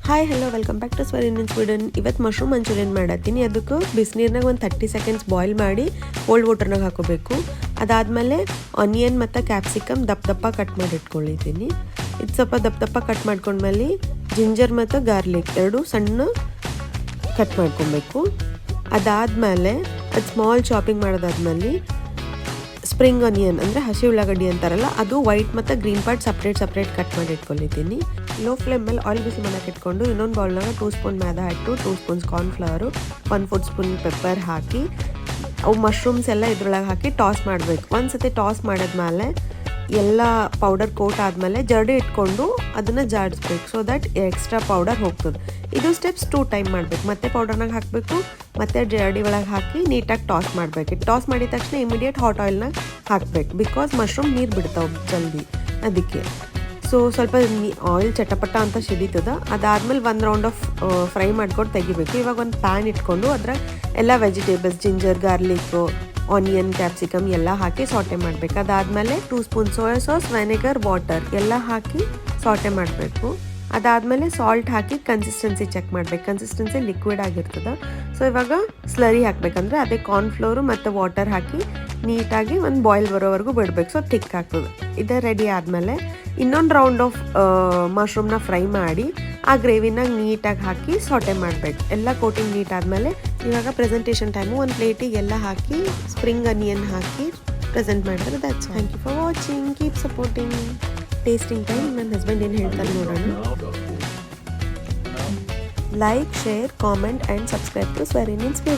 Hi hello welcome back to Swarin in Sweden. ಇವತ್ತು mushroom Manchurian ಮಾಡತ್ತೀನಿ. ಅದಕ್ಕೆ ಬಿಸಿನೀರ್ನಾಗ ಒಂದು 30 ಸೆಕೆಂಡ್ಸ್ ಬಾಯ್ಲ್ ಮಾಡಿ ಕೋಲ್ಡ್ ವಾಟರ್ನಾಗ ಹಾಕೋಬೇಕು. ಅದಾದಮೇಲೆ ಆನಿಯನ್ ಮತ್ತು ಕ್ಯಾಪ್ಸಿಕಮ್ ದಪ್ಪ ಕಟ್ ಮಾಡಿ ಇಟ್ಕೊಂಡಿದ್ದೀನಿ. ಇದು ಸ್ವಲ್ಪ ದಪ್ಪ ಕಟ್ ಮಾಡ್ಕೊಂಡ್ಮೇಲೆ ಜಿಂಜರ್ ಮತ್ತು ಗಾರ್ಲಿಕ್ ಎರಡು ಸಣ್ಣ ಕಟ್ ಮಾಡ್ಕೊಬೇಕು. ಅದಾದಮೇಲೆ ಅದು ಸ್ಮಾಲ್ ಚಾಪಿಂಗ್ ಮಾಡೋದಾದ್ಮೇಲೆ ಸ್ಪ್ರಿಂಗ್ ಆನಿಯನ್ ಅಂದರೆ ಹಸಿ ಉಳ್ಳಾಗಡ್ಡಿ ಅಂತಾರಲ್ಲ, ಅದು ವೈಟ್ ಮತ್ತು ಗ್ರೀನ್ ಪಾರ್ಟ್ ಸಪ್ರೇಟ್ ಕಟ್ ಮಾಡಿ ಇಟ್ಕೊಂಡಿದ್ದೀನಿ. ಲೋ ಫ್ಲೇಮ್ ಮೇಲೆ ಆಯಿಲ್ ಬಿಸಿ ಮಾಡಕ್ಕೆ ಇಟ್ಕೊಂಡು ಇನ್ನೊಂದು ಬೌಲ್ನಾಗ 2 ಸ್ಪೂನ್ ಮೈದಾ ಹಿಟ್ಟು, 2 ಸ್ಪೂನ್ಸ್ ಕಾರ್ನ್ಫ್ಲವರು, 1/4 ಸ್ಪೂನ್ ಪೆಪ್ಪರ್ ಹಾಕಿ ಅವು ಮಶ್ರೂಮ್ಸ್ ಎಲ್ಲ ಇದ್ರೊಳಗೆ ಹಾಕಿ ಟಾಸ್ ಮಾಡಬೇಕು. ಒಂದು ಸತಿ ಟಾಸ್ ಮಾಡಿದ್ಮೇಲೆ ಎಲ್ಲ ಪೌಡರ್ ಕೋಟ್ ಆದಮೇಲೆ ಜರಡಿ ಇಟ್ಕೊಂಡು ಅದನ್ನು ಜಾಡಿಸ್ಬೇಕು. ಸೊ ದಟ್ ಎಕ್ಸ್ಟ್ರಾ ಪೌಡರ್ ಹೋಗ್ತದೆ. ಇದು ಸ್ಟೆಪ್ಸ್ 2 ಟೈಮ್ ಮಾಡಬೇಕು. ಮತ್ತೆ ಪೌಡರ್ನಾಗ ಹಾಕಬೇಕು, ಮತ್ತೆ ಜರಡಿ ಒಳಗೆ ಹಾಕಿ ನೀಟಾಗಿ ಟಾಸ್ ಮಾಡಬೇಕು. ಟಾಸ್ ಮಾಡಿದ ತಕ್ಷಣ ಇಮಿಡಿಯೇಟ್ ಹಾಟ್ ಆಯಿಲ್ನಾಗ ಹಾಕಬೇಕು. ಬಿಕಾಸ್ ಮಶ್ರೂಮ್ ನೀರು ಬಿಡ್ತಾವೆ ಜಲ್ದಿ, ಅದಕ್ಕೆ. ಸೊ ಸ್ವಲ್ಪ ಆಯಿಲ್ ಚಟಪಟ ಅಂತ ಸಿಡಿತದ. ಅದಾದಮೇಲೆ 1 ರೌಂಡ್ ಆಫ್ ಫ್ರೈ ಮಾಡ್ಕೊಂಡು ತೆಗಿಬೇಕು. ಇವಾಗ ಒಂದು ಪ್ಯಾನ್ ಇಟ್ಕೊಂಡು ಅದ್ರಾಗ ಎಲ್ಲ vegetables ginger garlic onion capsicum ಎಲ್ಲ ಹಾಕಿ ಸಾಟೆ ಮಾಡಬೇಕು. ಅದಾದಮೇಲೆ 2 spoon soya sauce, vinegar, water ಎಲ್ಲ ಹಾಕಿ ಸಾಟೆ ಮಾಡಬೇಕು. ಅದಾದಮೇಲೆ ಸಾಲ್ಟ್ ಹಾಕಿ ಕನ್ಸಿಸ್ಟೆನ್ಸಿ ಚೆಕ್ ಮಾಡಬೇಕು. ಕನ್ಸಿಸ್ಟೆನ್ಸಿ ಲಿಕ್ವಿಡ್ ಆಗಿರ್ತದೆ. ಸೊ ಇವಾಗ ಸ್ಲರಿ ಹಾಕಬೇಕಂದ್ರೆ ಅದೇ ಕಾರ್ನ್ಫ್ಲೋರು ಮತ್ತು ವಾಟರ್ ಹಾಕಿ ನೀಟಾಗಿ ಒಂದು ಬಾಯ್ಲ್ ಬರೋವರೆಗೂ ಬಿಡಬೇಕು. ಸೊ ಥಿಕ್ ಆಗ್ತದೆ. ಇದು ರೆಡಿ ಆದಮೇಲೆ ಇನ್ನೊಂದು ರೌಂಡ್ ಆಫ್ ಮಶ್ರೂಮ್ನ ಫ್ರೈ ಮಾಡಿ ಆ ಗ್ರೇವಿನಾಗ ನೀಟಾಗಿ ಹಾಕಿ ಸಾಟೆ ಮಾಡಬೇಕು. ಎಲ್ಲ ಕೋಟಿಂಗ್ ನೀಟ್ ಆದಮೇಲೆ ಇವಾಗ ಪ್ರೆಸೆಂಟೇಷನ್ ಟೈಮು ಒಂದು ಪ್ಲೇಟಿಗೆ ಎಲ್ಲ ಹಾಕಿ ಸ್ಪ್ರಿಂಗ್ ಆನಿಯನ್ ಹಾಕಿ ಪ್ರೆಸೆಂಟ್ ಮಾಡಿದ್ರೆ that's. Thank you for watching. Keep supporting. Tasting time ನನ್ನ ಹಸ್ಬೆಂಡ್ ಏನು ಹೇಳ್ತಾರೆ ನೋಡೋಣ. Like, share, comment and subscribe to Swarin in Sweden.